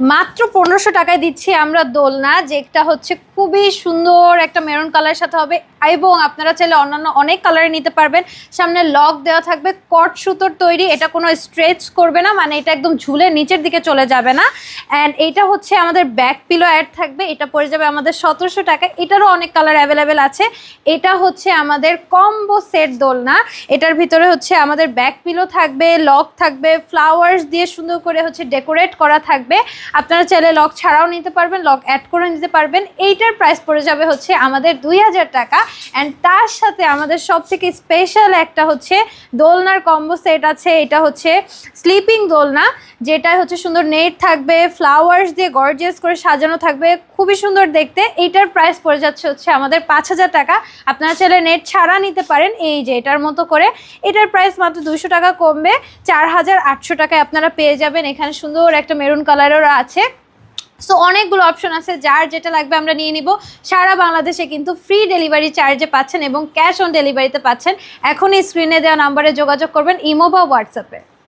মাত্র 1500 টাকায় দিচ্ছি আমরা দোলনা, যেটা হচ্ছে খুবই সুন্দর একটা মেরুন কালারের সাথে হবে, এবং আপনারা চাইলে অন্যান্য অনেক কালারে নিতে পারবেন। সামনে লক দেওয়া থাকবে, কট সুতোর তৈরি, এটা কোনো স্ট্রেচ করবে না, মানে এটা একদম ঝুলে নিচের দিকে চলে যাবে না। অ্যান্ড এইটা হচ্ছে আমাদের ব্যাক পিলো অ্যাড থাকবে, এটা পড়ে যাবে আমাদের 1700 টাকা। এটারও অনেক কালার অ্যাভেলেবেল আছে। এটা হচ্ছে আমাদের কম্বো সেট দোলনা, এটার ভিতরে হচ্ছে আমাদের ব্যাক পিলো থাকবে, লক থাকবে, ফ্লাওয়ার্স দিয়ে সুন্দর করে হচ্ছে ডেকোরেট করা থাকবে। আপনারা চাইলে লক ছাড়াও নিতে পারবেন, লক অ্যাড করে নিতে পারবেন। এইটার প্রাইস পড়ে যাবে হচ্ছে আমাদের 2000 টাকা। অ্যান্ড তার সাথে আমাদের সব থেকে স্পেশাল একটা হচ্ছে দোলনার কম্বো সেট আছে। এটা হচ্ছে স্লিপিং দোলনা, যেটা হচ্ছে সুন্দর নেট থাকবে, ফ্লাওয়ার্স দিয়ে গর্জিয়াস করে সাজানো থাকবে, খুবই সুন্দর দেখতে। এইটার প্রাইস পড়ে যাচ্ছে হচ্ছে আমাদের 5000 টাকা। আপনারা চাইলে নেট ছাড়া নিতে পারেন, এই যে এটার মতো করে। এটার প্রাইস মাত্র 200 টাকা কমবে, 4800 টাকায় আপনারা পেয়ে যাবেন। এখানে সুন্দর একটা মেরুন কালারেরও আছে। সো অনেকগুলো অপশন আছে, যার যেটা লাগবে আমরা নিয়ে নিব। সারা বাংলাদেশে কিন্তু ফ্রি ডেলিভারি চার্জে পাচ্ছেন এবং ক্যাশ অন ডেলিভারিতে পাচ্ছেন। এখনই স্ক্রিনে দেওয়া নাম্বারে যোগাযোগ করবেন, ইমো বা হোয়াটসঅ্যাপে।